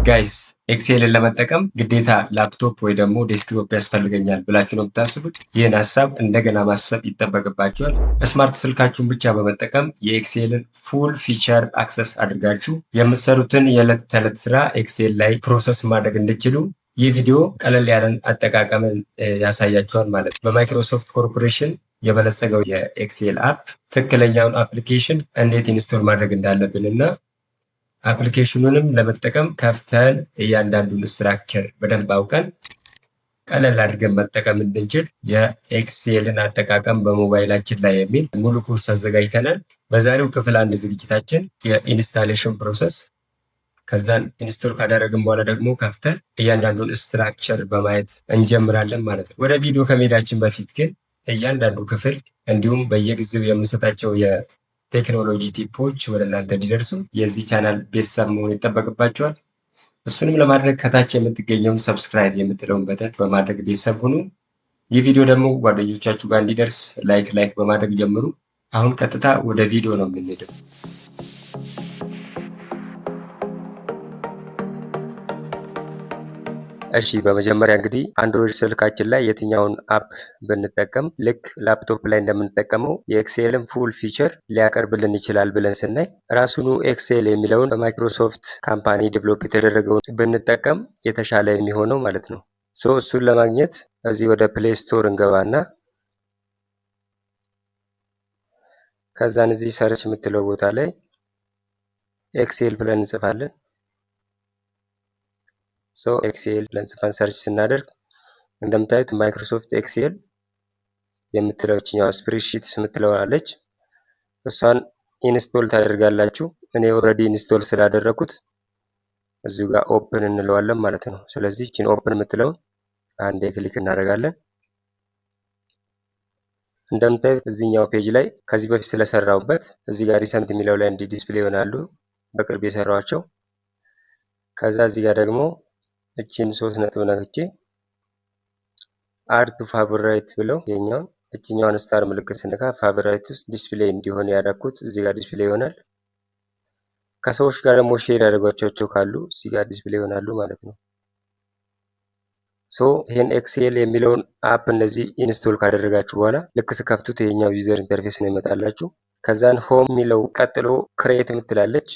ጋይስ ኤክሴልን ለመጠቀም ግዴታ ላፕቶፕ ወይ ደግሞ ዴስክቶፕ ያስፈልገኛል ብላችሁ ነው የምታስቡት? ይህን ሀሳብ እንደገና ማሰብ ይጠበቅባችኋል። ስማርት ስልካችሁን ብቻ በመጠቀም የኤክሴልን ፉል ፊቸር አክሰስ አድርጋችሁ የምትሰሩትን የዕለት ተዕለት ስራ ኤክሴል ላይ ፕሮሰስ ማድረግ እንድችሉ ይህ ቪዲዮ ቀለል ያለን አጠቃቀምን ያሳያችኋል ማለት ነው። በማይክሮሶፍት ኮርፖሬሽን የበለጸገው የኤክሴል አፕ ትክክለኛውን አፕሊኬሽን እንዴት ኢንስቶል ማድረግ እንዳለብን እና አፕሊኬሽኑንም ለመጠቀም ከፍተን እያንዳንዱን ስትራክቸር በደንብ አውቀን ቀለል አድርገን መጠቀም እንድንችል የኤክሴልን አጠቃቀም በሞባይላችን ላይ የሚል ሙሉ ኮርስ አዘጋጅተናል። በዛሬው ክፍል አንድ ዝግጅታችን የኢንስታሌሽን ፕሮሰስ፣ ከዛን ኢንስቶል ካደረግን በኋላ ደግሞ ከፍተን እያንዳንዱን ስትራክቸር በማየት እንጀምራለን ማለት ነው። ወደ ቪዲዮ ከመሄዳችን በፊት ግን እያንዳንዱ ክፍል እንዲሁም በየጊዜው የምንሰጣቸው ቴክኖሎጂ ቲፖች ወደ እናንተ እንዲደርሱ የዚህ ቻናል ቤተሰብ መሆን ይጠበቅባቸዋል። እሱንም ለማድረግ ከታች የምትገኘውን ሰብስክራይብ የምትለውን በተን በማድረግ ቤተሰብ ሁኑ። ይህ ቪዲዮ ደግሞ ጓደኞቻችሁ ጋር እንዲደርስ ላይክ በማድረግ ጀምሩ። አሁን ቀጥታ ወደ ቪዲዮ ነው የምንሄደው። እሺ በመጀመሪያ እንግዲህ አንድሮይድ ስልካችን ላይ የትኛውን አፕ ብንጠቀም ልክ ላፕቶፕ ላይ እንደምንጠቀመው የኤክሴልን ፉል ፊቸር ሊያቀርብልን ይችላል ብለን ስናይ ራሱኑ ኤክሴል የሚለውን በማይክሮሶፍት ካምፓኒ ዲቨሎፕ የተደረገውን ብንጠቀም የተሻለ የሚሆነው ማለት ነው። እሱን ለማግኘት እዚህ ወደ ፕሌይ ስቶር እንገባና ከዛን እዚህ ሰርች የምትለው ቦታ ላይ ኤክሴል ብለን እንጽፋለን። ኤክሴል ብለን ጽፈን ሰርች ስናደርግ እንደምታዩት ማይክሮሶፍት ኤክሴል የምትለው እችኛዋ ስፕሬድሺትስ የምትለው አለች። እሷን ኢንስቶል ታደርጋላችሁ። እኔ ኦልሬዲ ኢንስቶል ስላደረኩት እዚሁ ጋር ኦፕን እንለዋለን ማለት ነው። ስለዚህ እቺን ኦፕን የምትለውን አንዴ ክሊክ እናደርጋለን። እንደምታዩት እዚህኛው ፔጅ ላይ ከዚህ በፊት ስለሰራውበት እዚህ ጋር ሪሰንት የሚለው ላይ እንዲ ዲስፕሌይ ይሆናሉ፣ በቅርብ የሰራዋቸው። ከዛ እዚህ ጋር ደግሞ እቺን 3 ነጥብ ነክቼ አድ ቱ ፋቮራይት ብለው የኛውን እቺኛውን ስታር ምልክት ስነካ ፋቮራይት ውስጥ ዲስፕሌይ እንዲሆን ያደረኩት እዚህ ጋር ዲስፕሌይ ይሆናል። ከሰዎች ጋር ደግሞ ሼር ያደርጓቸው ካሉ እዚህ ጋር ዲስፕሌይ ይሆናሉ ማለት ነው። ይሄን ኤክሴል የሚለውን አፕ እንደዚህ ኢንስቶል ካደረጋችሁ በኋላ ልክ ስከፍቱት የኛው ዩዘር ኢንተርፌስ ነው ይመጣላችሁ። ከዛን ሆም የሚለው ቀጥሎ ክሬት የምትላለች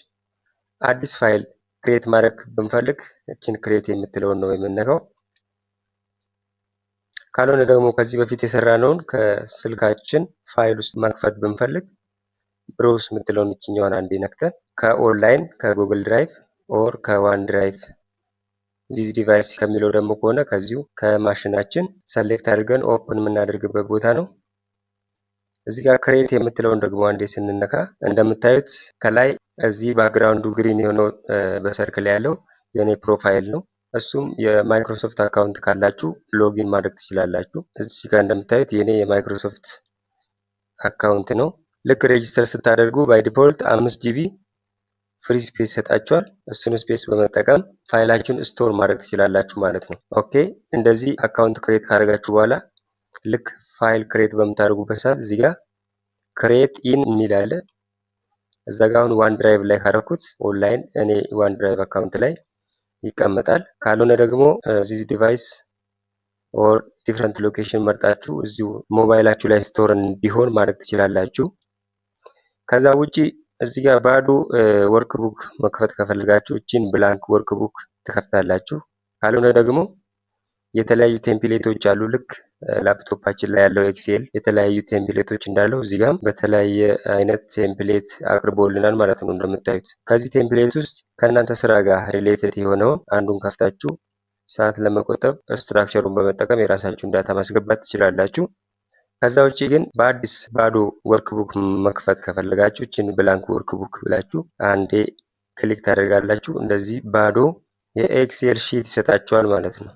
አዲስ ፋይል ክሬት ማድረግ ብንፈልግ እችን ክሬት የምትለውን ነው የምንነካው። ካልሆነ ደግሞ ከዚህ በፊት የሰራነውን ከስልካችን ፋይል ውስጥ መክፈት ብንፈልግ ብሮውስ የምትለውን እችኛዋን አንዴ ነክተን ከኦንላይን ከጉግል ድራይቭ ኦር ከዋን ድራይቭ ዚስ ዲቫይስ ከሚለው ደግሞ ከሆነ ከዚሁ ከማሽናችን ሰሌክት አድርገን ኦፕን የምናደርግበት ቦታ ነው። እዚህ ጋር ክሬት የምትለውን ደግሞ አንዴ ስንነካ እንደምታዩት ከላይ እዚህ ባክግራውንዱ ግሪን የሆነው በሰርክል ያለው የኔ ፕሮፋይል ነው። እሱም የማይክሮሶፍት አካውንት ካላችሁ ሎጊን ማድረግ ትችላላችሁ። እዚህ ጋር እንደምታዩት የኔ የማይክሮሶፍት አካውንት ነው። ልክ ሬጂስተር ስታደርጉ ባይ ዲፎልት 5 ጂቢ ፍሪ ስፔስ ይሰጣችኋል። እሱን ስፔስ በመጠቀም ፋይላችሁን ስቶር ማድረግ ትችላላችሁ ማለት ነው። ኦኬ እንደዚህ አካውንት ክሬት ካደረጋችሁ በኋላ ልክ ፋይል ክሬት በምታደርጉበት ሰዓት እዚህ ጋር ክሬት ኢን የሚል አለ። እዛ ጋር አሁን ዋን ድራይቭ ላይ ካደረኩት ኦንላይን እኔ ዋን ድራይቭ አካውንት ላይ ይቀመጣል። ካልሆነ ደግሞ ዚስ ዲቫይስ ኦር ዲፍረንት ሎኬሽን መርጣችሁ እዚሁ ሞባይላችሁ ላይ ስቶር እንዲሆን ማድረግ ትችላላችሁ። ከዛ ውጪ እዚህ ጋር ባዶ ወርክ ቡክ መክፈት ከፈልጋችሁ እቺን ብላንክ ወርክ ቡክ ትከፍታላችሁ። ካልሆነ ደግሞ የተለያዩ ቴምፕሌቶች አሉ። ልክ ላፕቶፓችን ላይ ያለው ኤክሴል የተለያዩ ቴምፕሌቶች እንዳለው እዚህ ጋር በተለያየ አይነት ቴምፕሌት አቅርቦልናል ማለት ነው። እንደምታዩት ከዚህ ቴምፕሌት ውስጥ ከእናንተ ስራ ጋር ሪሌትድ የሆነውን አንዱን ከፍታችሁ ሰዓት ለመቆጠብ ስትራክቸሩን በመጠቀም የራሳችሁን ዳታ ማስገባት ትችላላችሁ። ከዛ ውጪ ግን በአዲስ ባዶ ወርክቡክ መክፈት ከፈለጋችሁ እችን ብላንክ ወርክቡክ ብላችሁ አንዴ ክሊክ ታደርጋላችሁ። እንደዚህ ባዶ የኤክሴል ሺት ይሰጣችኋል ማለት ነው።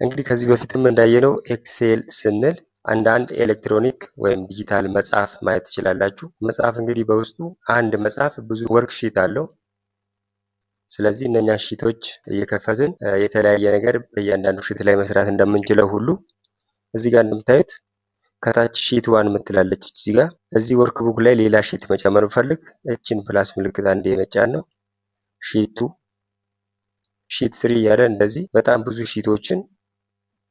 እንግዲህ ከዚህ በፊትም እንዳየነው ኤክሴል ስንል አንዳንድ ኤሌክትሮኒክ ወይም ዲጂታል መጽሐፍ ማየት ትችላላችሁ። መጽሐፍ እንግዲህ በውስጡ አንድ መጽሐፍ ብዙ ወርክ ሺት አለው። ስለዚህ እነኛ ሺቶች እየከፈትን የተለያየ ነገር በእያንዳንዱ ሺት ላይ መስራት እንደምንችለው ሁሉ እዚህ ጋር እንደምታዩት ከታች ሺት ዋን ምትላለች እዚህ ጋር እዚህ ወርክ ቡክ ላይ ሌላ ሺት መጨመር ብፈልግ እችን ፕላስ ምልክት አንዴ መጫን ነው። ሺት 3 እያለ እንደዚህ በጣም ብዙ ሺቶችን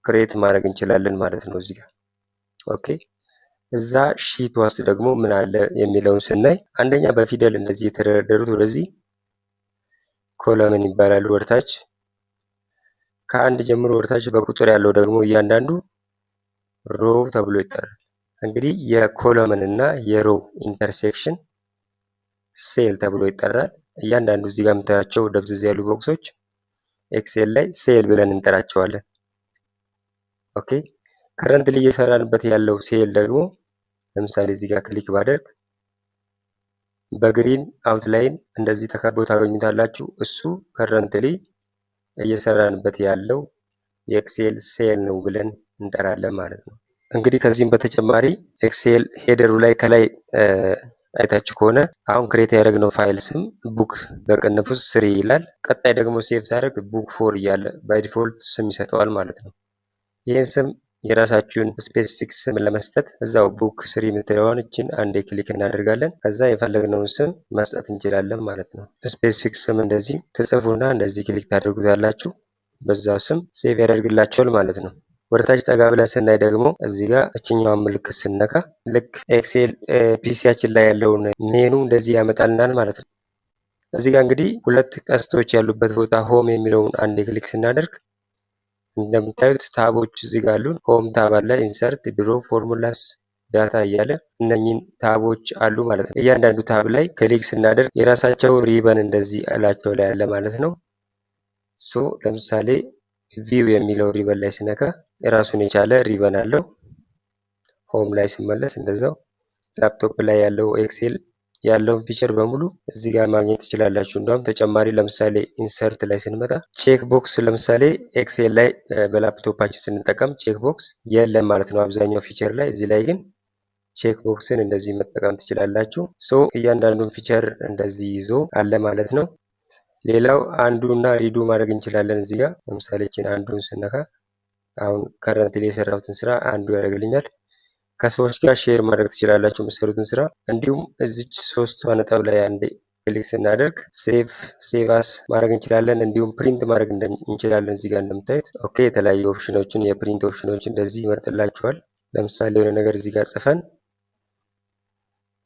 ክሬት ማድረግ እንችላለን ማለት ነው እዚህ ጋር። ኦኬ እዛ ሺት ውስጥ ደግሞ ምን አለ የሚለውን ስናይ አንደኛ በፊደል እንደዚህ የተደረደሩት ወደዚህ ኮለምን ይባላሉ። ወደታች ከአንድ ጀምሮ ወደታች በቁጥር ያለው ደግሞ እያንዳንዱ ሮ ተብሎ ይጠራል። እንግዲህ የኮለምን እና የሮ ኢንተርሴክሽን ሴል ተብሎ ይጠራል። እያንዳንዱ እዚህ ጋር የምታያቸው ደብዘዝ ያሉ ቦክሶች ኤክሴል ላይ ሴል ብለን እንጠራቸዋለን። ኦኬ ከረንትሊ እየሰራንበት ያለው ሴል ደግሞ ለምሳሌ እዚህ ጋር ክሊክ ባደርግ በግሪን አውትላይን እንደዚህ ተከቦ ታገኙታላችሁ። እሱ ከረንትሊ እየሰራንበት ያለው የኤክሴል ሴል ነው ብለን እንጠራለን ማለት ነው። እንግዲህ ከዚህም በተጨማሪ ኤክሴል ሄደሩ ላይ ከላይ አይታችሁ ከሆነ አሁን ክሬት ያደረግነው ፋይል ስም ቡክ በቅንፍ ውስጥ 3 ይላል። ቀጣይ ደግሞ ሴቭ ሳደርግ ቡክ 4 እያለ ባይ ዲፎልት ስም ይሰጠዋል ማለት ነው። ይህን ስም የራሳችሁን ስፔሲፊክ ስም ለመስጠት እዛው ቡክ 3 የምትለዋን እችን አንዴ ክሊክ እናደርጋለን። ከዛ የፈለግነውን ስም መስጠት እንችላለን ማለት ነው። ስፔሲፊክ ስም እንደዚህ ትጽፉና እንደዚህ ክሊክ ታደርጉታላችሁ። በዛው ስም ሴቭ ያደርግላችኋል ማለት ነው። ወደታች ጠጋ ብለን ስናይ ደግሞ እዚህ ጋር እችኛዋን ምልክት ስነካ ልክ ኤክሴል ፒሲያችን ላይ ያለውን ሜኑ እንደዚህ ያመጣልናል ማለት ነው። እዚህ ጋር እንግዲህ ሁለት ቀስቶች ያሉበት ቦታ ሆም የሚለውን አንዴ ክሊክ ስናደርግ እንደምታዩት ታቦች እዚህ ጋር አሉን። ሆም ታብ አለ፣ ኢንሰርት፣ ድሮ፣ ፎርሙላስ፣ ዳታ እያለ እነኚህን ታቦች አሉ ማለት ነው። እያንዳንዱ ታብ ላይ ክሊክ ስናደርግ የራሳቸው ሪበን እንደዚህ እላቸው ላይ አለ ማለት ነው። ሶ ለምሳሌ ቪው የሚለው ሪበን ላይ ስነካ የራሱን የቻለ ሪበን አለው። ሆም ላይ ስመለስ እንደዛው ላፕቶፕ ላይ ያለው ኤክሴል ያለውን ፊቸር በሙሉ እዚህ ጋር ማግኘት ትችላላችሁ። እንደውም ተጨማሪ ለምሳሌ ኢንሰርት ላይ ስንመጣ ቼክ ቦክስ ለምሳሌ ኤክሴል ላይ በላፕቶፓችን ስንጠቀም ቼክ ቦክስ የለም ማለት ነው አብዛኛው ፊቸር ላይ። እዚህ ላይ ግን ቼክ ቦክስን እንደዚህ መጠቀም ትችላላችሁ። ሶ እያንዳንዱን ፊቸር እንደዚህ ይዞ አለ ማለት ነው። ሌላው አንዱና ሪዱ ማድረግ እንችላለን። እዚህ ጋር ለምሳሌ እችን አንዱን ስነካ አሁን ከረንት ላይ የሰራሁትን ስራ አንዱ ያደርግልኛል። ከሰዎች ጋር ሼር ማድረግ ትችላላችሁ የምትሰሩትን ስራ። እንዲሁም እዚች 3 ነጥብ ላይ አንዴ ክሊክ ስናደርግ ሴቭ አስ ማድረግ እንችላለን። እንዲሁም ፕሪንት ማድረግ እንችላለን። እዚህ ጋር እንደምታዩት ኦኬ የተለያዩ ኦፕሽኖችን የፕሪንት ኦፕሽኖችን እንደዚህ ይመርጥላችኋል። ለምሳሌ የሆነ ነገር እዚህ ጋር ጽፈን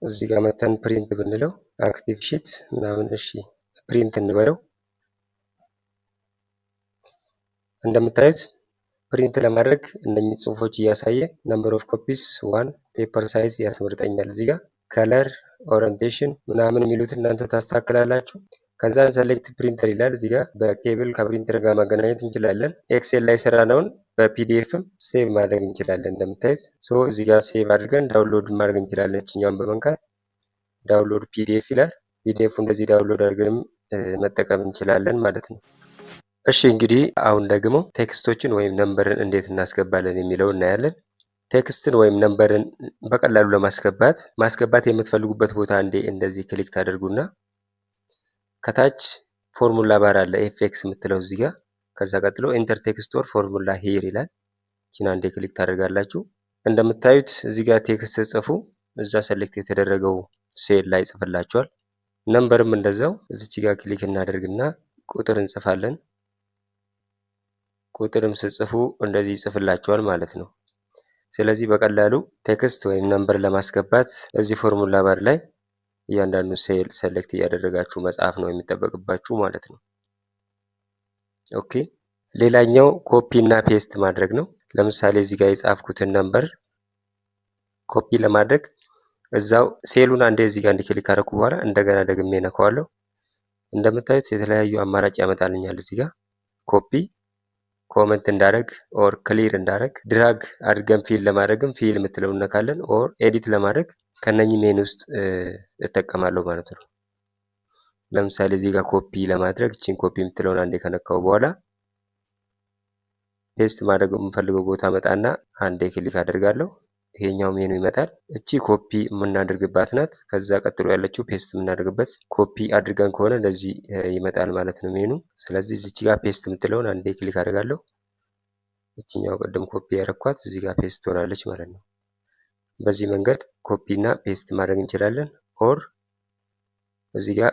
እዚህ ጋር መተን ፕሪንት ብንለው አክቲቭ ሺት ምናምን እሺ ፕሪንት እንበለው። እንደምታዩት ፕሪንት ለማድረግ እነኚህ ጽሁፎች እያሳየ ነምበር ኦፍ ኮፒስ 1 ፔፐር ሳይዝ ያስመርጠኛል። እዚህ ጋር ከለር ኦሪንቴሽን ምናምን የሚሉት እናንተ ታስተካክላላችሁ። ከዛን ሰሌክት ፕሪንተር ይላል። እዚህ ጋር በኬብል ከፕሪንተር ጋር ማገናኘት እንችላለን። ኤክሴል ላይ ሰራነውን በፒዲኤፍም ሴቭ ማድረግ እንችላለን። እንደምታዩት ሶ እዚህ ጋር ሴቭ አድርገን ዳውንሎድ ማድረግ እንችላለን። እችኛውን በመንካት ዳውንሎድ ፒዲኤፍ ይላል። ፒዲኤፉ እንደዚህ ዳውንሎድ አድርገንም መጠቀም እንችላለን ማለት ነው። እሺ እንግዲህ አሁን ደግሞ ቴክስቶችን ወይም ነምበርን እንዴት እናስገባለን የሚለው እናያለን። ቴክስትን ወይም ነምበርን በቀላሉ ማስገባት የምትፈልጉበት ቦታ አንዴ እንደዚህ ክሊክ ታደርጉና ከታች ፎርሙላ ባር አለ ኤፍኤክስ የምትለው እዚህ ጋር። ከዛ ቀጥሎ ኢንተር ቴክስት ኦር ፎርሙላ ሂር ይላል። እቺን አንዴ ክሊክ ታደርጋላችሁ። እንደምታዩት እዚህ ጋር ቴክስት ጽፉ፣ እዛ ሰሌክት የተደረገው ሴል ላይ ጽፍላችኋል። ነምበርም እንደዛው እዚች ጋር ክሊክ እናደርግና ቁጥር እንጽፋለን። ቁጥርም ስጽፉ እንደዚህ ይጽፍላችኋል ማለት ነው። ስለዚህ በቀላሉ ቴክስት ወይም ነምበር ለማስገባት እዚህ ፎርሙላ ባር ላይ እያንዳንዱ ሴል ሰሌክት እያደረጋችሁ መጻፍ ነው የሚጠበቅባችሁ ማለት ነው። ኦኬ ሌላኛው ኮፒ እና ፔስት ማድረግ ነው። ለምሳሌ እዚህ ጋር የጻፍኩትን ነምበር ኮፒ ለማድረግ እዛው ሴሉን አንዴ እዚህ ጋር ክሊክ ካደረኩ በኋላ እንደገና ደግሜ ነካዋለሁ። እንደምታዩት የተለያዩ አማራጭ ያመጣልኛል። እዚህ ጋር ኮፒ ኮመንት እንዳደረግ ኦር ክሊር እንዳደረግ ድራግ አድርገን ፊል ለማድረግም ፊል የምትለው እነካለን። ኦር ኤዲት ለማድረግ ከነኚህ ሜን ውስጥ እጠቀማለሁ ማለት ነው። ለምሳሌ እዚህ ጋር ኮፒ ለማድረግ እቺን ኮፒ የምትለውን አንዴ ከነካው በኋላ ፔስት ማድረግ የምፈልገው ቦታ መጣና አንዴ ክሊክ አደርጋለሁ። ይሄኛው ሜኑ ይመጣል። እቺ ኮፒ የምናደርግባት ናት። ከዛ ቀጥሎ ያለችው ፔስት የምናደርግበት። ኮፒ አድርገን ከሆነ እንደዚህ ይመጣል ማለት ነው ሜኑ። ስለዚህ እዚች ጋር ፔስት የምትለውን አንዴ ክሊክ አደርጋለሁ። እቺኛው ቀደም ኮፒ ያደረኳት እዚህ ጋር ፔስት ትሆናለች ማለት ነው። በዚህ መንገድ ኮፒ እና ፔስት ማድረግ እንችላለን። ኦር እዚህ ጋር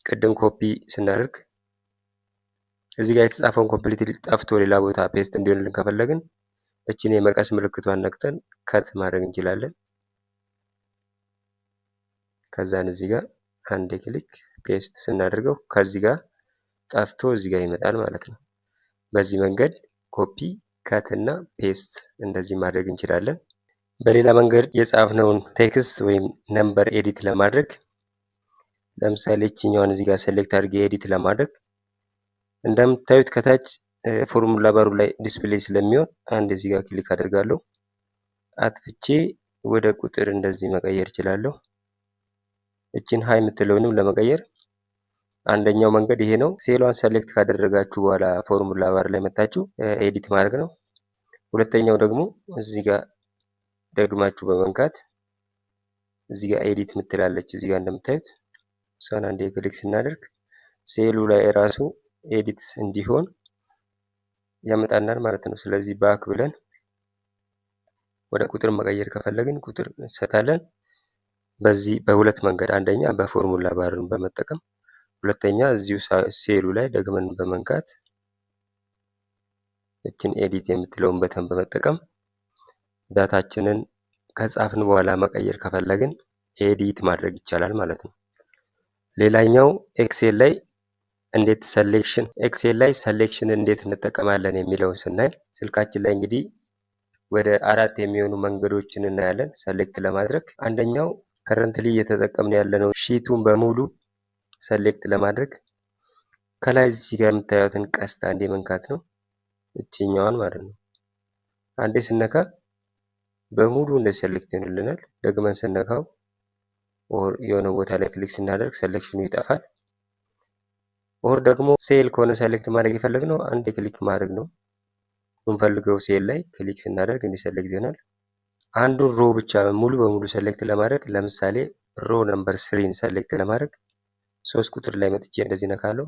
ቅድም ኮፒ ስናደርግ እዚህ ጋር የተጻፈውን ኮምፕሊትሊ ጠፍቶ ሌላ ቦታ ፔስት እንዲሆንልን ከፈለግን እችን የመቀስ ምልክቷን ነክተን ከት ማድረግ እንችላለን። ከዛን እዚህ ጋር አንድ ክሊክ ፔስት ስናደርገው ከዚህ ጋር ጠፍቶ እዚህ ጋር ይመጣል ማለት ነው። በዚህ መንገድ ኮፒ ከት እና ፔስት እንደዚህ ማድረግ እንችላለን። በሌላ መንገድ የጻፍነውን ቴክስት ወይም ነምበር ኤዲት ለማድረግ ለምሳሌ እችኛዋን እዚህ ጋር ሴሌክት አድርጌ ኤዲት ለማድረግ እንደምታዩት ከታች ፎርሙላ ባሩ ላይ ዲስፕሌይ ስለሚሆን አንድ እዚህ ጋር ክሊክ አድርጋለሁ። አጥፍቼ ወደ ቁጥር እንደዚህ መቀየር እችላለሁ። እችን ሃይ የምትለውንም ለመቀየር አንደኛው መንገድ ይሄ ነው። ሴሏን ሴሌክት ካደረጋችሁ በኋላ ፎርሙላ ባር ላይ መታችሁ ኤዲት ማድረግ ነው። ሁለተኛው ደግሞ እዚህ ጋር ደግማችሁ በመንካት እዚህ ጋር ኤዲት ምትላለች እዚህ ጋር እንደምታዩት እሷን አንዴ ክሊክ ስናደርግ ሴሉ ላይ ራሱ ኤዲት እንዲሆን ያመጣናል ማለት ነው። ስለዚህ ባክ ብለን ወደ ቁጥር መቀየር ከፈለግን ቁጥር እንሰጣለን። በዚህ በሁለት መንገድ አንደኛ በፎርሙላ ባርን በመጠቀም ሁለተኛ እዚሁ ሴሉ ላይ ደግመን በመንካት እችን ኤዲት የምትለውን በተን በመጠቀም ዳታችንን ከጻፍን በኋላ መቀየር ከፈለግን ኤዲት ማድረግ ይቻላል ማለት ነው። ሌላኛው ኤክሴል ላይ እንዴት ሰሌክሽን እንዴት እንጠቀማለን የሚለውን ስናይ ስልካችን ላይ እንግዲህ ወደ 4 የሚሆኑ መንገዶችን እናያለን ሰሌክት ለማድረግ። አንደኛው ከረንትሊ እየተጠቀምን ያለነው ሺቱን በሙሉ ሰሌክት ለማድረግ ከላይ እዚህ ጋር የምታዩትን ቀስት አንዴ መንካት ነው፣ እቺኛዋን ማለት ነው። አንዴ ስነካ በሙሉ እንደ ሰሌክት ይሆንልናል። ደግመን ስነካው ኦር የሆነ ቦታ ላይ ክሊክ ስናደርግ ሰሌክሽኑ ይጠፋል። ኦር ደግሞ ሴል ከሆነ ሰሌክት ማድረግ የፈለግነው አንዴ ክሊክ ማድረግ ነው። የምንፈልገው ሴል ላይ ክሊክ ስናደርግ እንዲ ሰሌክት ይሆናል። አንዱን ሮ ብቻ ሙሉ በሙሉ ሰሌክት ለማድረግ ለምሳሌ ሮ ነምበር 3ን ሰሌክት ለማድረግ 3 ቁጥር ላይ መጥቼ እንደዚህ ነካለው።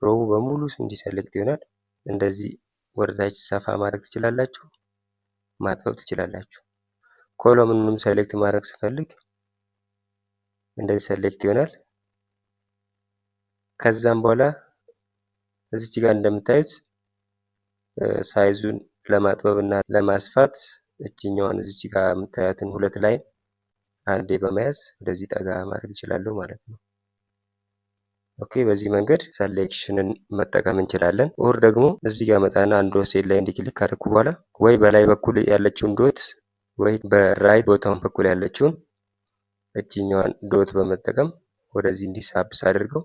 ሮው በሙሉ እንዲ ሰሌክት ይሆናል። እንደዚህ ወደታች ሰፋ ማድረግ ትችላላችሁ፣ ማጥበብ ትችላላችሁ። ኮሎምንም ሰሌክት ማድረግ ስፈልግ እንደዚህ ሰሌክት ይሆናል። ከዛም በኋላ እዚች ጋር እንደምታዩት ሳይዙን ለማጥበብ እና ለማስፋት እቺኛዋን እዚች ጋር የምታዩትን ሁለት ላይ አንዴ በመያዝ ወደዚህ ጠጋ ማድረግ ይችላሉ ማለት ነው። ኦኬ፣ በዚህ መንገድ ሰሌክሽንን መጠቀም እንችላለን። ኦር ደግሞ እዚህ ጋር መጣና አንድ ሴል ላይ እንዲክሊክ ካደረኩ በኋላ ወይ በላይ በኩል ያለችውን ዶት ወይ በራይት ቦታውን በኩል ያለችውን እቺኛዋን ዶት በመጠቀም ወደዚህ እንዲሳብስ አድርገው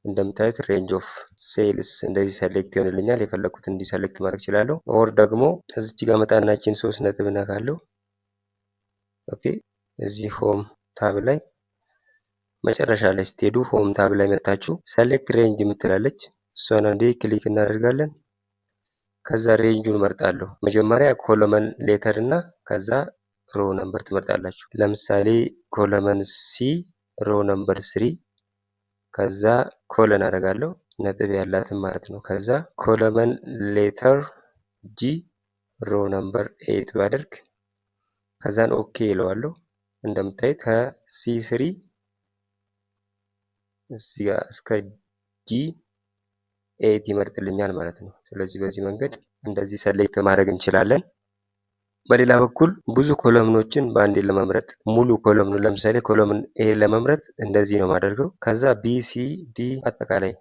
እንደምታዩት ሬንጅ ኦፍ ሴልስ እንደዚህ ሰሌክት ይሆንልኛል። የፈለኩት እንዲ ሰሌክት ማድረግ እችላለሁ። ኦር ደግሞ እዚህ ጋር መጣናችን 3 ነጥብ ነካለሁ። ኦኬ፣ እዚህ ሆም ታብ ላይ መጨረሻ ላይ ስትሄዱ ሆም ታብ ላይ መጣችሁ ሰሌክት ሬንጅ የምትላለች እሷን አንዴ ክሊክ እናደርጋለን። ከዛ ሬንጁን መርጣለሁ። መጀመሪያ ኮለመን ሌተር እና ከዛ ሮ ነምበር ትመርጣላችሁ። ለምሳሌ ኮለመን ሲ ሮ ነምበር 3 ከዛ ኮለን አደርጋለሁ ነጥብ ያላትን ማለት ነው። ከዛ ኮለመን ሌተር ጂ ሮ ነምበር 8 ባደርግ ከዛን ኦኬ ይለዋለሁ። እንደምታዩት ከሲ3 እዚህ ጋር እስከ ጂ8 ይመርጥልኛል ማለት ነው። ስለዚህ በዚህ መንገድ እንደዚህ ሰሌክት ማድረግ እንችላለን። በሌላ በኩል ብዙ ኮለምኖችን በአንዴ ለመምረጥ ሙሉ ኮለምኑ ለምሳሌ ኮለምን ኤ ለመምረጥ እንደዚህ ነው ማደርገው። ከዛ ቢ ሲ ዲ አጠቃላይ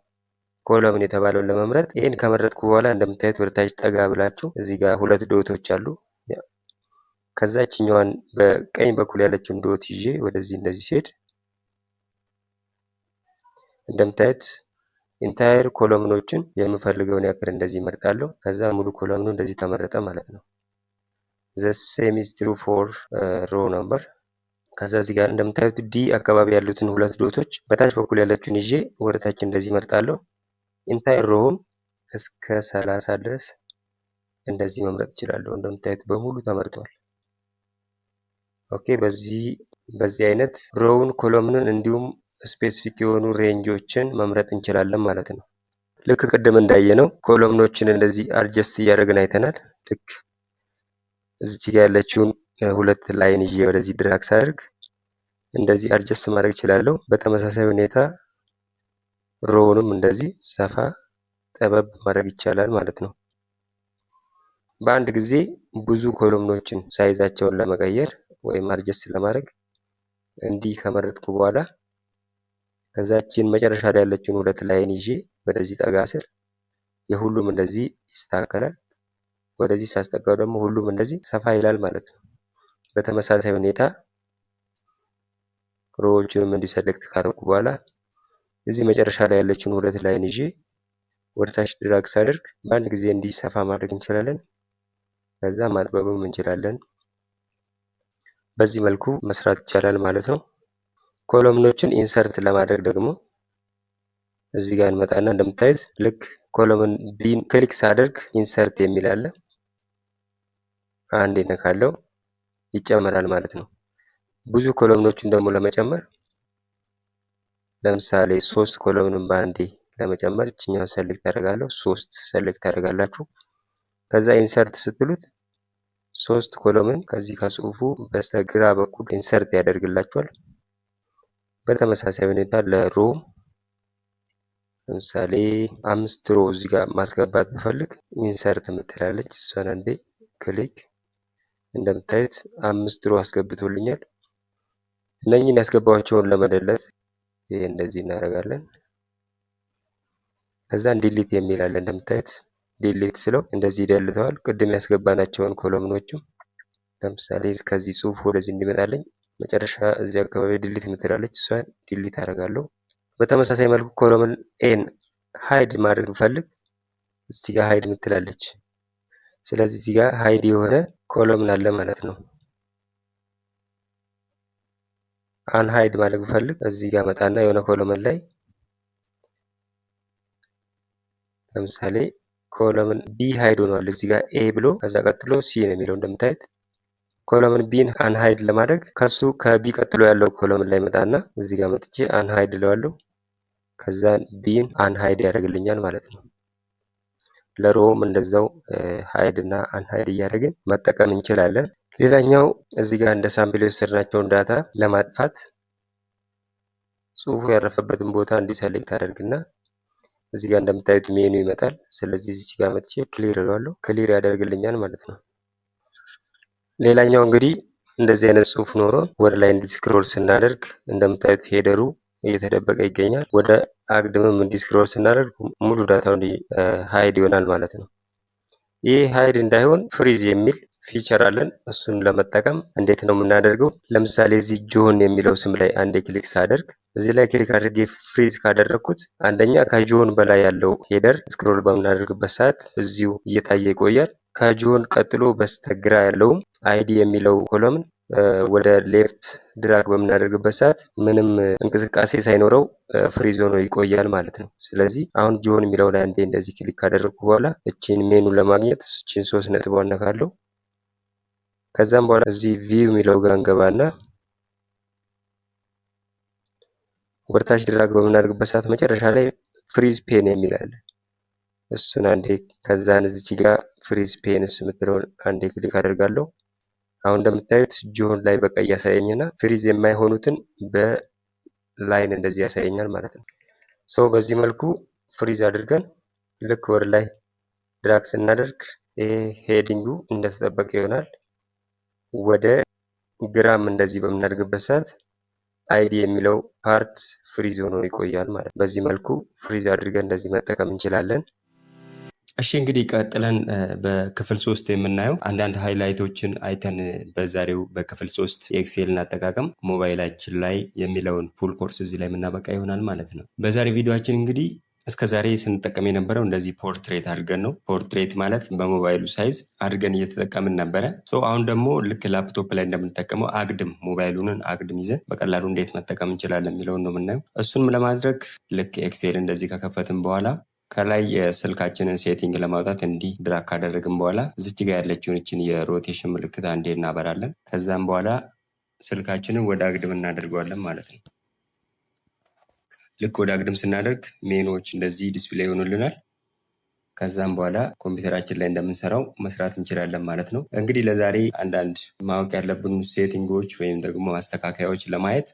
ኮለምን የተባለውን ለመምረጥ ይሄን ከመረጥኩ በኋላ እንደምታዩት ወደታች ጠጋ ብላችሁ እዚህ ጋር 2 ዶቶች አሉ። ከዛ እቺኛዋን በቀኝ በኩል ያለችውን ዶት ይዤ ወደዚህ እንደዚህ ሲሄድ እንደምታዩት ኢንታየር ኮለምኖችን የምፈልገውን ያክል እንደዚህ እመርጣለሁ። ከዛ ሙሉ ኮለምኑ እንደዚህ ተመረጠ ማለት ነው። the same is true for row number። ከዛ እዚህ ጋር እንደምታዩት ዲ አካባቢ ያሉትን 2 ዶቶች በታች በኩል ያለችውን ይዤ ወደታች እንደዚህ እመርጣለሁ። ኢንታየር ሮውን እስከ 30 ድረስ እንደዚህ መምረጥ እችላለሁ። እንደምታዩት በሙሉ ተመርጧል። ኦኬ፣ በዚህ አይነት ሮውን ኮለምንን እንዲሁም ስፔሲፊክ የሆኑ ሬንጆችን መምረጥ እንችላለን ማለት ነው። ልክ ቅድም እንዳየነው ኮለምኖችን እንደዚህ አድጀስት እያደረግን አይተናል። ልክ እዚች ጋር ያለችውን 2 ላይን ይዤ ወደዚህ ድራግ ሳደርግ እንደዚህ አድጀስት ማድረግ እችላለሁ። በተመሳሳይ ሁኔታ ሮውንም እንደዚህ ሰፋ ጠበብ ማድረግ ይቻላል ማለት ነው። በአንድ ጊዜ ብዙ ኮሎምኖችን ሳይዛቸውን ለመቀየር ወይም አድጀስት ለማድረግ እንዲህ ከመረጥኩ በኋላ ከዛችን መጨረሻ ላይ ያለችውን ሁለት ላይን ይዤ ወደዚህ ጠጋ ስር የሁሉም እንደዚህ ይስተካከላል። ወደዚህ ሳስጠጋው ደግሞ ሁሉም እንደዚህ ሰፋ ይላል ማለት ነው። በተመሳሳይ ሁኔታ ሮዎችንም እንዲሰለክት ካደረኩ በኋላ እዚህ መጨረሻ ላይ ያለችውን ሁለት ላይን ይዤ ወደታች ድራግ ሳደርግ በአንድ ጊዜ እንዲሰፋ ማድረግ እንችላለን። ከዛ ማጥበብም እንችላለን። በዚህ መልኩ መስራት ይቻላል ማለት ነው። ኮሎምኖችን ኢንሰርት ለማድረግ ደግሞ እዚህ ጋር እንመጣና እንደምታዩት ልክ ኮሎምን ቢን ክሊክ ሳደርግ ኢንሰርት የሚል አለ። አንዴ ነካለው ይጨመራል ማለት ነው። ብዙ ኮሎምኖችን ደግሞ ለመጨመር ለምሳሌ 3 ኮሎምንን በአንዴ ለመጨመር እችኛውን ሰሌክት አደርጋለሁ። 3 ሰሌክት አደርጋላችሁ። ከዛ ኢንሰርት ስትሉት 3 ኮሎምን ከዚህ ከጽሁፉ በስተግራ በኩል ኢንሰርት ያደርግላችኋል። በተመሳሳይ ሁኔታ ለሮ ለምሳሌ 5 ሮ እዚህ ጋር ማስገባት ብፈልግ ኢንሰርት የምትላለች እሷን አንዴ ክሊክ እንደምታዩት 5 ሮ አስገብቶልኛል። እነኚህን ያስገባቸውን ለመደለት ይሄ እንደዚህ እናደርጋለን። ከዛን ዲሊት የሚል አለ እንደምታዩት ዲሊት ስለው እንደዚህ ይደልተዋል። ቅድም ያስገባናቸውን ኮሎምኖችም ለምሳሌ እስከዚህ ጽሁፍ ወደዚህ እንዲመጣልኝ መጨረሻ እዚህ አካባቢ ዲሊት የምትላለች እሷን ዲሊት አደርጋለሁ። በተመሳሳይ መልኩ ኮሎምን ኤን ሃይድ ማድረግ ብፈልግ እዚህ ጋር ሃይድ የምትላለች። ስለዚህ እዚህ ጋር ሃይድ የሆነ ኮሎምን አለ ማለት ነው። አንሃይድ ማድረግ ብፈልግ እዚህ ጋር መጣና የሆነ ኮሎምን ላይ ለምሳሌ ኮሎምን ቢ ሃይድ ሆኗል። እዚህ ጋር ኤ ብሎ ከዛ ቀጥሎ ሲ ነው የሚለው እንደምታዩት። ኮሎምን ቢን አንሃይድ ለማድረግ ከሱ ከቢ ቀጥሎ ያለው ኮሎምን ላይ መጣና እዚህ ጋር መጥቼ አንሃይድ እለዋለሁ። ከዛ ቢን አንሃይድ ያደርግልኛል ማለት ነው። ለሮም እንደዛው ሃይድ እና አንሃይድ እያደረግን መጠቀም እንችላለን። ሌላኛው እዚህ ጋር እንደ ሳምፕል የወሰድናቸውን ዳታ ለማጥፋት ጽሁፉ ያረፈበትን ቦታ እንዲሰሌክት አደርግና እዚህ ጋር እንደምታዩት ሜኑ ይመጣል። ስለዚህ እዚህ ጋር መጥቼ ክሊር እለዋለሁ። ክሊር ያደርግልኛል ማለት ነው። ሌላኛው እንግዲህ እንደዚህ አይነት ጽሁፍ ኖሮ ወደ ላይ እንዲስክሮል ስናደርግ እንደምታዩት ሄደሩ እየተደበቀ ይገኛል። ወደ አግድምም እንዲስክሮል ስናደርግ ሙሉ ዳታው ሃይድ ይሆናል ማለት ነው። ይህ ሃይድ እንዳይሆን ፍሪዝ የሚል ፊቸር አለን። እሱን ለመጠቀም እንዴት ነው የምናደርገው? ለምሳሌ እዚህ ጆን የሚለው ስም ላይ አንዴ ክሊክ ሳደርግ እዚህ ላይ ክሊክ አድርጌ ፍሪዝ ካደረግኩት አንደኛ ከጆን በላይ ያለው ሄደር ስክሮል በምናደርግበት ሰዓት እዚሁ እየታየ ይቆያል። ከጆን ቀጥሎ በስተግራ ያለውም አይዲ የሚለው ኮሎምን ወደ ሌፍት ድራግ በምናደርግበት ሰዓት ምንም እንቅስቃሴ ሳይኖረው ፍሪዝ ሆኖ ይቆያል ማለት ነው። ስለዚህ አሁን ጆን የሚለው ላይ አንዴ እንደዚህ ክሊክ ካደረግኩ በኋላ እቺን ሜኑ ለማግኘት እቺን 3 ነጥቧን ነካለሁ። ከዛም በኋላ እዚህ ቪው የሚለው ጋር እንገባና ወደታች ድራግ በምናደርግበት ሰዓት መጨረሻ ላይ ፍሪዝ ፔን የሚል አለ። እሱን አንዴ ከዛን እዚች ጋር ፍሪዝ ፔንስ የምትለውን አንዴ ክሊክ አደርጋለሁ። አሁን እንደምታዩት ጆን ላይ በቀይ ያሳየኝና ፍሪዝ የማይሆኑትን በላይን እንደዚህ ያሳየኛል ማለት ነው። በዚህ መልኩ ፍሪዝ አድርገን ልክ ወደ ላይ ድራግ ስናደርግ ሄዲንጉ እንደተጠበቀ ይሆናል። ወደ ግራም እንደዚህ በምናደርግበት ሰዓት አይዲ የሚለው ፓርት ፍሪዝ ሆኖ ይቆያል ማለት ነው። በዚህ መልኩ ፍሪዝ አድርገን እንደዚህ መጠቀም እንችላለን። እሺ እንግዲህ ቀጥለን በክፍል 3 የምናየው አንዳንድ ሃይላይቶችን አይተን በዛሬው በክፍል 3 የኤክሴልን አጠቃቀም ሞባይላችን ላይ የሚለውን ፉል ኮርስ እዚህ ላይ የምናበቃ ይሆናል ማለት ነው። በዛሬ ቪዲዮችን እንግዲህ እስከዛሬ ስንጠቀም የነበረው እንደዚህ ፖርትሬት አድርገን ነው። ፖርትሬት ማለት በሞባይሉ ሳይዝ አድርገን እየተጠቀምን ነበረ። አሁን ደግሞ ልክ ላፕቶፕ ላይ እንደምንጠቀመው አግድም ሞባይሉንን አግድም ይዘን በቀላሉ እንዴት መጠቀም እንችላለን የሚለውን ነው የምናየው። እሱንም ለማድረግ ልክ ኤክሴል እንደዚህ ከከፈትን በኋላ ከላይ የስልካችንን ሴቲንግ ለማውጣት እንዲህ ድራግ ካደረግን በኋላ እዚች ጋር ያለችውን እችን የሮቴሽን ምልክት አንዴ እናበራለን። ከዛም በኋላ ስልካችንን ወደ አግድም እናደርገዋለን ማለት ነው። ልክ ወደ አግድም ስናደርግ ሜኖዎች እንደዚህ ዲስፕሌይ ይሆኑልናል። ከዛም በኋላ ኮምፒውተራችን ላይ እንደምንሰራው መስራት እንችላለን ማለት ነው። እንግዲህ ለዛሬ አንዳንድ ማወቅ ያለብን ሴቲንጎች ወይም ደግሞ ማስተካከያዎች ለማየት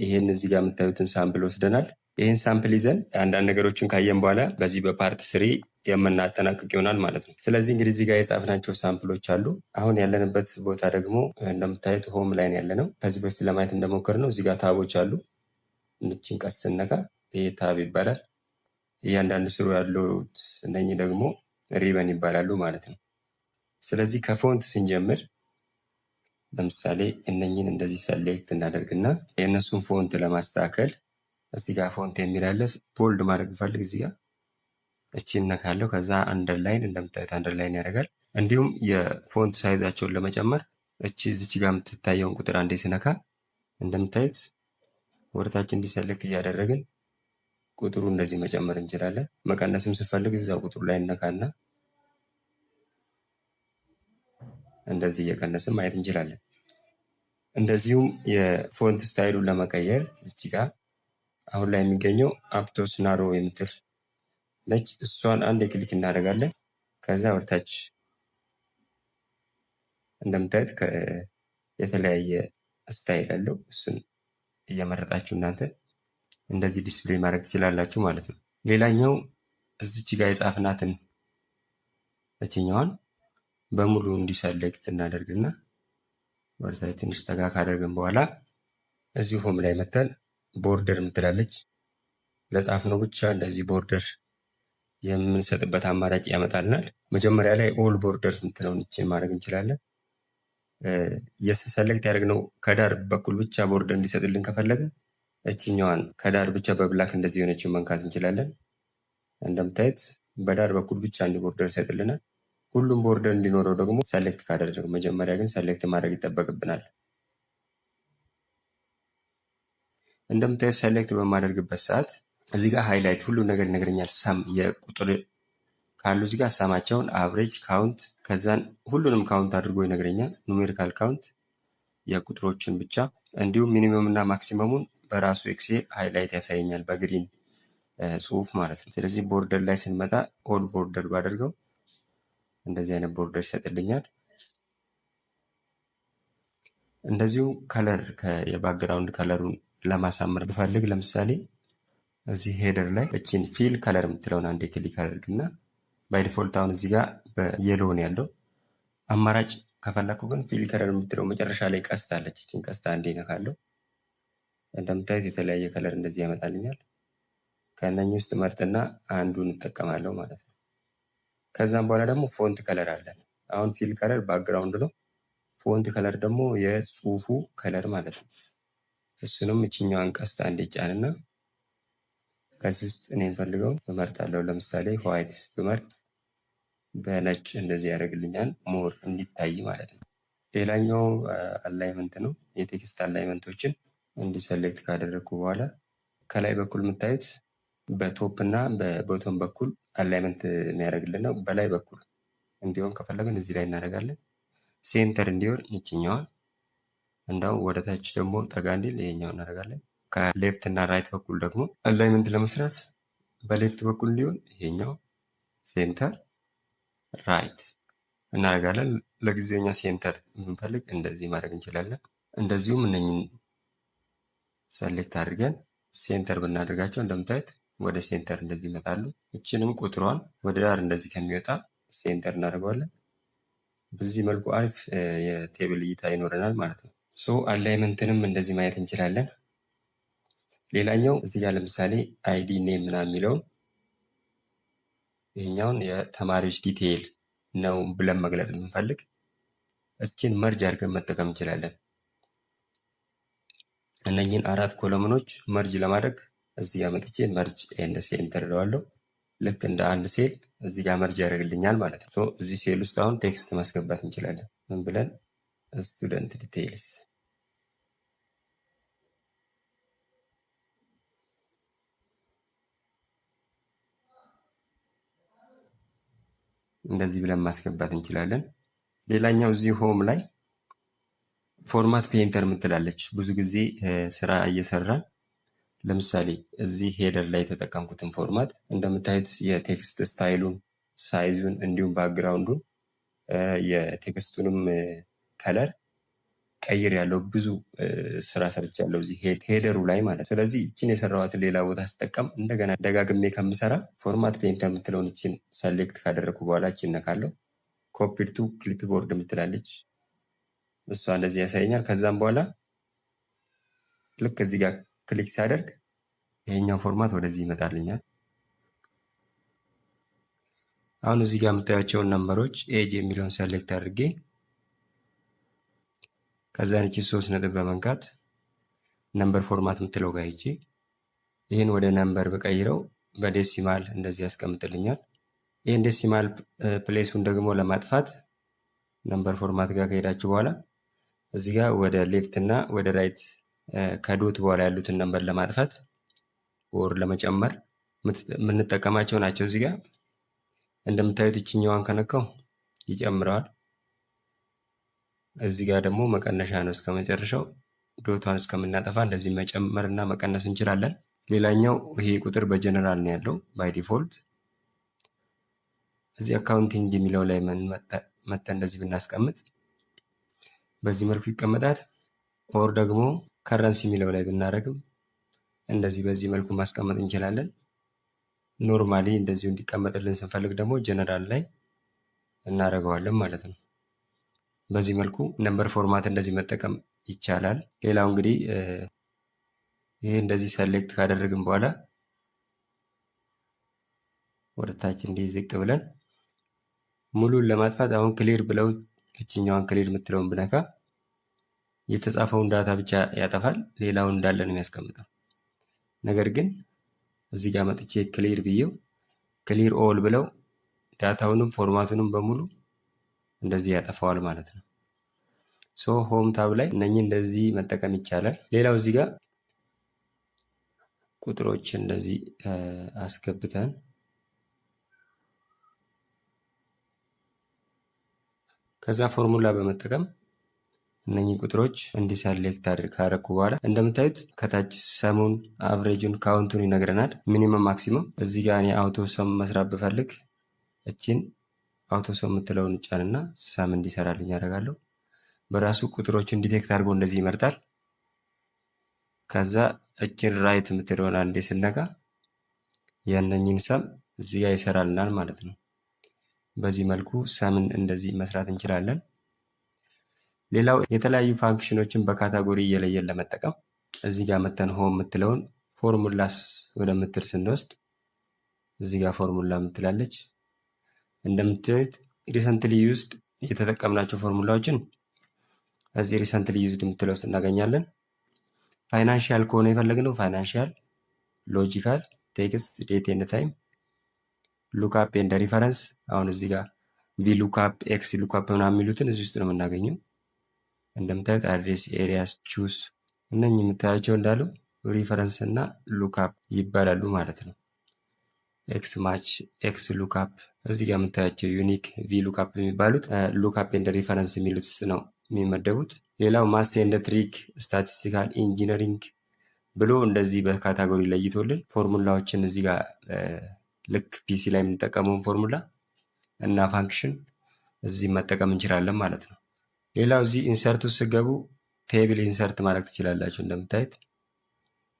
ይሄን እዚህ ጋር የምታዩትን ሳምፕል ወስደናል። ይህን ሳምፕል ይዘን አንዳንድ ነገሮችን ካየን በኋላ በዚህ በፓርት ስሪ የምናጠናቅቅ ይሆናል ማለት ነው። ስለዚህ እንግዲህ እዚህ ጋር የጻፍናቸው ሳምፕሎች አሉ። አሁን ያለንበት ቦታ ደግሞ እንደምታዩት ሆም ላይ ነው ያለነው። ከዚህ በፊት ለማየት እንደሞከር ነው እዚህ ጋር ታቦች አሉ። እንችን ቀስ ስነካ ይህ ታብ ይባላል። እያንዳንዱ ስሩ ያሉት እነኚህ ደግሞ ሪበን ይባላሉ ማለት ነው። ስለዚህ ከፎንት ስንጀምር ለምሳሌ እነኚህን እንደዚህ ሰሌክት እናደርግና የእነሱን ፎንት ለማስተካከል እዚህ ጋር ፎንት የሚላለ ቦልድ ማድረግ ፈልግ እዚህ ጋር እቺ እነካለሁ። ከዛ አንደርላይን እንደምታዩት አንደርላይን ያደርጋል። እንዲሁም የፎንት ሳይዛቸውን ለመጨመር እቺ እዚች ጋር የምትታየውን ቁጥር አንዴ ስነካ እንደምታዩት ወደታች እንዲሰልክት እያደረግን ቁጥሩ እንደዚህ መጨመር እንችላለን። መቀነስም ስፈልግ እዛው ቁጥሩ ላይ እነካና እንደዚህ እየቀነስን ማየት እንችላለን። እንደዚሁም የፎንት ስታይሉን ለመቀየር እዚች ጋር አሁን ላይ የሚገኘው አፕቶስ ናሮ የምትል ነች። እሷን አንድ ክሊክ እናደርጋለን። ከዛ ወደታች እንደምታዩት የተለያየ ስታይል አለው። እሱን እየመረጣችሁ እናንተ እንደዚህ ዲስፕሌይ ማድረግ ትችላላችሁ ማለት ነው። ሌላኛው እዚች ጋር የጻፍናትን እችኛዋን በሙሉ እንዲሰሌክት እናደርግና ወደታች ትንሽ ጠጋ ካደረግን በኋላ እዚሁ ሆም ላይ መተን ቦርደር ምትላለች ለጻፍነው ብቻ እንደዚህ ቦርደር የምንሰጥበት አማራጭ ያመጣልናል። መጀመሪያ ላይ ኦል ቦርደር ምትለውን እችን ማድረግ እንችላለን። የሰሌክት ያደርግነው ከዳር በኩል ብቻ ቦርደር እንዲሰጥልን ከፈለግን እችኛዋን ከዳር ብቻ በብላክ እንደዚህ የሆነችን መንካት እንችላለን። እንደምታዩት በዳር በኩል ብቻ እንዲ ቦርደር ይሰጥልናል። ሁሉም ቦርደር እንዲኖረው ደግሞ ሰሌክት ካደረግን፣ መጀመሪያ ግን ሰሌክት ማድረግ ይጠበቅብናል። እንደምታዩት ሰሌክት በማደርግበት ሰዓት እዚህ ጋር ሃይላይት ሁሉ ነገር ይነግረኛል። ሰም የቁጥር ካሉ እዚህ ጋር ሰማቸውን አቨሬጅ ካውንት ከዛን ሁሉንም ካውንት አድርጎ ይነግረኛል። ኑሜሪካል ካውንት የቁጥሮችን ብቻ እንዲሁም ሚኒመም እና ማክሲመሙን በራሱ ኤክሴል ሃይላይት ያሳየኛል በግሪን ጽሁፍ ማለት ነው። ስለዚህ ቦርደር ላይ ስንመጣ ኦል ቦርደር ባደርገው እንደዚህ አይነት ቦርደር ይሰጥልኛል። እንደዚሁ ከለር የባክግራውንድ ከለሩን ለማሳመር ብፈልግ ለምሳሌ እዚህ ሄደር ላይ እችን ፊል ከለር የምትለውን አንዴ ክሊክ አድርግና ባይ ዲፎልት አሁን እዚህ ጋር በየሎን ያለው አማራጭ ከፈለኩ ግን ፊል ከለር የምትለው መጨረሻ ላይ ቀስት አለች። እችን ቀስት አንዴ ነካለሁ። እንደምታዩት የተለያየ ከለር እንደዚህ ያመጣልኛል። ከእነኚህ ውስጥ መርጥና አንዱን እጠቀማለሁ ማለት ነው። ከዛም በኋላ ደግሞ ፎንት ከለር አለን። አሁን ፊል ከለር ባክግራውንድ ነው። ፎንት ከለር ደግሞ የጽሁፉ ከለር ማለት ነው። እሱንም እችኛዋን ቀስት አንዴ ጫንና ከዚህ ውስጥ እኔ የምፈልገውን እመርጣለሁ። ለምሳሌ ዋይት ብመርጥ በነጭ እንደዚህ ያደርግልኛል፣ ሞር እንዲታይ ማለት ነው። ሌላኛው አላይመንት ነው። የቴክስት አላይመንቶችን እንዲሰሌክት ካደረግኩ በኋላ ከላይ በኩል የምታዩት በቶፕ እና በቦቶም በኩል አላይመንት የሚያደርግልን ነው። በላይ በኩል እንዲሆን ከፈለግን እዚህ ላይ እናደርጋለን። ሴንተር እንዲሆን ይችኛዋን፣ እንዳውም ወደ ታች ደግሞ ጠጋ እንዲል ይሄኛው እናደርጋለን። ከሌፍት እና ራይት በኩል ደግሞ አላይመንት ለመስራት በሌፍት በኩል እንዲሆን ይሄኛው ሴንተር ራይት እናደርጋለን። ለጊዜኛ ሴንተር የምንፈልግ እንደዚህ ማድረግ እንችላለን። እንደዚሁም እነኝን ሰሌክት አድርገን ሴንተር ብናደርጋቸው እንደምታዩት ወደ ሴንተር እንደዚህ ይመጣሉ። እችንም ቁጥሯን ወደ ዳር እንደዚህ ከሚወጣ ሴንተር እናደርገዋለን። በዚህ መልኩ አሪፍ የቴብል እይታ ይኖረናል ማለት ነው። አላይመንትንም እንደዚህ ማየት እንችላለን። ሌላኛው እዚህ ጋር ለምሳሌ አይዲ ኔም ምናምን የሚለውን ይሄኛውን የተማሪዎች ዲቴይል ነው ብለን መግለጽ የምንፈልግ እችን መርጅ አድርገን መጠቀም እንችላለን። እነኚህን 4 ኮለምኖች መርጅ ለማድረግ እዚህ ጋር መጥቼ መርጅ ኤንድ ሴንተር እለዋለሁ። ልክ እንደ አንድ ሴል እዚህ ጋር መርጅ ያደርግልኛል ማለት ነው። እዚህ ሴል ውስጥ አሁን ቴክስት ማስገባት እንችላለን። ምን ብለን ስቱደንት ዲቴይልስ እንደዚህ ብለን ማስገባት እንችላለን። ሌላኛው እዚህ ሆም ላይ ፎርማት ፔይንተር ምትላለች። ብዙ ጊዜ ስራ እየሰራን ለምሳሌ እዚህ ሄደር ላይ የተጠቀምኩትን ፎርማት እንደምታዩት የቴክስት ስታይሉን፣ ሳይዙን እንዲሁም ባክግራውንዱን የቴክስቱንም ከለር ቀይር ያለው ብዙ ስራ ሰርች ያለው እዚህ ሄደሩ ላይ ማለት። ስለዚህ እችን የሰራዋትን ሌላ ቦታ ስጠቀም እንደገና ደጋግሜ ከምሰራ ፎርማት ፔንት የምትለውን እችን ሰሌክት ካደረግኩ በኋላ እችን ነካለው። ኮፒድ ቱ ክሊፕ ቦርድ የምትላለች እሷ እንደዚህ ያሳየኛል። ከዛም በኋላ ልክ እዚህ ጋር ክሊክ ሳደርግ ይሄኛው ፎርማት ወደዚህ ይመጣልኛል። አሁን እዚህ ጋር የምታያቸውን ነምበሮች ኤጅ የሚለውን ሰሌክት አድርጌ ከዛ እቺ 3 ነጥብ በመንካት ነምበር ፎርማት የምትለው ጋር ሂጄ ይህን ወደ ነምበር በቀይረው በዴሲማል እንደዚህ ያስቀምጥልኛል። ይህን ዴሲማል ፕሌሱን ደግሞ ለማጥፋት ነምበር ፎርማት ጋር ከሄዳችሁ በኋላ እዚህ ጋር ወደ ሌፍት እና ወደ ራይት ከዶት በኋላ ያሉትን ነምበር ለማጥፋት ወር ለመጨመር የምንጠቀማቸው ናቸው። እዚህ ጋር እንደምታዩት እችኛዋን ከነካው ይጨምረዋል። እዚህ ጋር ደግሞ መቀነሻ ነው እስከ መጨረሻው ዶቷን እስከምናጠፋ እንደዚህ መጨመር እና መቀነስ እንችላለን። ሌላኛው ይሄ ቁጥር በጀነራል ነው ያለው ባይ ዲፎልት። እዚህ አካውንቲንግ የሚለው ላይ መተን እንደዚህ ብናስቀምጥ በዚህ መልኩ ይቀመጣል። ኦር ደግሞ ከረንሲ የሚለው ላይ ብናደርግም እንደዚህ በዚህ መልኩ ማስቀመጥ እንችላለን። ኖርማሊ እንደዚሁ እንዲቀመጥልን ስንፈልግ ደግሞ ጀነራል ላይ እናደርገዋለን ማለት ነው። በዚህ መልኩ ነምበር ፎርማት እንደዚህ መጠቀም ይቻላል። ሌላው እንግዲህ ይሄ እንደዚህ ሰሌክት ካደረግን በኋላ ወደ ታች እንዲህ ዝቅ ብለን ሙሉን ለማጥፋት አሁን ክሊር ብለው እችኛዋን ክሊር የምትለውን ብነካ የተጻፈውን ዳታ ብቻ ያጠፋል፣ ሌላውን እንዳለ ነው የሚያስቀምጠው። ነገር ግን እዚህ ጋር መጥቼ ክሊር ብዬው ክሊር ኦል ብለው ዳታውንም ፎርማቱንም በሙሉ እንደዚህ ያጠፋዋል ማለት ነው። ሶ ሆም ታብ ላይ እነኚህ እንደዚህ መጠቀም ይቻላል። ሌላው እዚህ ጋር ቁጥሮች እንደዚህ አስገብተን ከዛ ፎርሙላ በመጠቀም እነኚህ ቁጥሮች እንዲሰሌክት ካደረኩ በኋላ እንደምታዩት ከታች ሰሙን፣ አቨሬጁን፣ ካውንቱን ይነግረናል። ሚኒመም ማክሲመም። እዚህ ጋር እኔ አውቶ ሰም መስራት ብፈልግ እችን አውቶ ሰም የምትለውን ጫንና ሰም እንዲሰራልኝ ያደርጋለሁ። በራሱ ቁጥሮችን ዲቴክት አድርጎ እንደዚህ ይመርጣል። ከዛ እችን ራይት የምትለውን አንዴ ስነካ የእነኝን ሰም እዚህ ጋር ይሰራልናል ማለት ነው። በዚህ መልኩ ሰምን እንደዚህ መስራት እንችላለን። ሌላው የተለያዩ ፋንክሽኖችን በካታጎሪ እየለየን ለመጠቀም እዚህ ጋር መተን ሆም የምትለውን ፎርሙላስ ወደምትል ስንወስድ እዚህ ጋር ፎርሙላ የምትላለች። እንደምታዩት ሪሰንትሊ ዩዝድ የተጠቀምናቸው ፎርሙላዎችን እዚህ ሪሰንትሊ ዩዝድ የምትለው ውስጥ እናገኛለን። ፋይናንሻል ከሆነ የፈለግነው ፋይናንሻል፣ ሎጂካል፣ ቴክስት፣ ዴት ኤንድ ታይም፣ ሉክአፕ ኤንድ ሪፈረንስ። አሁን እዚህ ጋር ቪ ሉክአፕ፣ ኤክስ ሉክአፕ ምናምን የሚሉትን እዚህ ውስጥ ነው የምናገኘው። እንደምታዩት አድሬስ፣ ኤሪያስ፣ ቹስ እነኚህ የምታያቸው እንዳሉ ሪፈረንስ እና ሉክአፕ ይባላሉ ማለት ነው። ኤክስ ማች፣ ኤክስ ሉክአፕ እዚህ ጋር የምታያቸው ዩኒክ፣ ቪ ሉክአፕ የሚባሉት ሉክአፕ ኤንድ ሪፈረንስ የሚሉት ውስጥ ነው የሚመደቡት። ሌላው ማስ ኤንድ ትሪክ፣ ስታቲስቲካል፣ ኢንጂነሪንግ ብሎ እንደዚህ በካታጎሪ ለይቶልን ፎርሙላዎችን እዚህ ጋር ልክ ፒሲ ላይ የምንጠቀመውን ፎርሙላ እና ፋንክሽን እዚህ መጠቀም እንችላለን ማለት ነው። ሌላው እዚህ ኢንሰርት ውስጥ ስገቡ ቴብል ኢንሰርት ማለት ትችላላችሁ። እንደምታዩት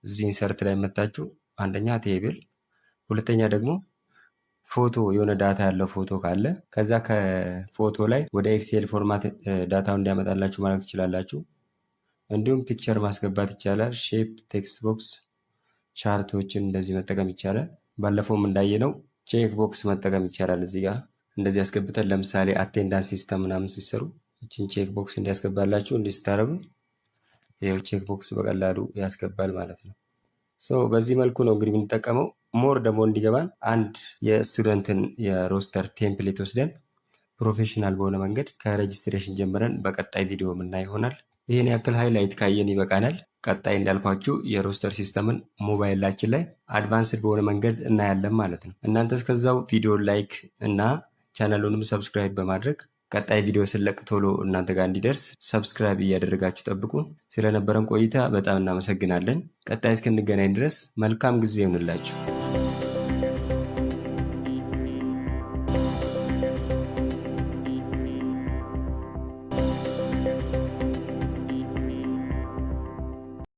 እዚህ ኢንሰርት ላይ መታችሁ አንደኛ ቴብል፣ ሁለተኛ ደግሞ ፎቶ የሆነ ዳታ ያለው ፎቶ ካለ ከዛ ከፎቶ ላይ ወደ ኤክሴል ፎርማት ዳታውን እንዲያመጣላችሁ ማለት ትችላላችሁ። እንዲሁም ፒክቸር ማስገባት ይቻላል። ሼፕ፣ ቴክስት ቦክስ፣ ቻርቶችን እንደዚህ መጠቀም ይቻላል። ባለፈውም እንዳየነው ቼክ ቦክስ መጠቀም ይቻላል። እዚህ ጋር እንደዚህ ያስገብተን ለምሳሌ አቴንዳንስ ሲስተም ምናምን ሲሰሩ እችን ቼክ ቦክስ እንዲያስገባላችሁ እንዲህ ስታደርጉ ይኸው ቼክ ቦክስ በቀላሉ ያስገባል ማለት ነው። በዚህ መልኩ ነው እንግዲህ የምንጠቀመው። ሞር ደግሞ እንዲገባን አንድ የስቱደንትን የሮስተር ቴምፕሌት ወስደን ፕሮፌሽናል በሆነ መንገድ ከሬጅስትሬሽን ጀምረን በቀጣይ ቪዲዮ የምናይ ይሆናል። ይህን ያክል ሃይላይት ካየን ይበቃናል። ቀጣይ እንዳልኳችሁ የሮስተር ሲስተምን ሞባይላችን ላይ አድቫንስድ በሆነ መንገድ እናያለን ማለት ነው። እናንተ እስከዛው ቪዲዮ ላይክ እና ቻናሉንም ሰብስክራይብ በማድረግ ቀጣይ ቪዲዮ ስለቅ ቶሎ እናንተ ጋር እንዲደርስ ሰብስክራይብ እያደረጋችሁ ጠብቁን። ስለነበረን ቆይታ በጣም እናመሰግናለን። ቀጣይ እስክንገናኝ ድረስ መልካም ጊዜ ይሁንላችሁ።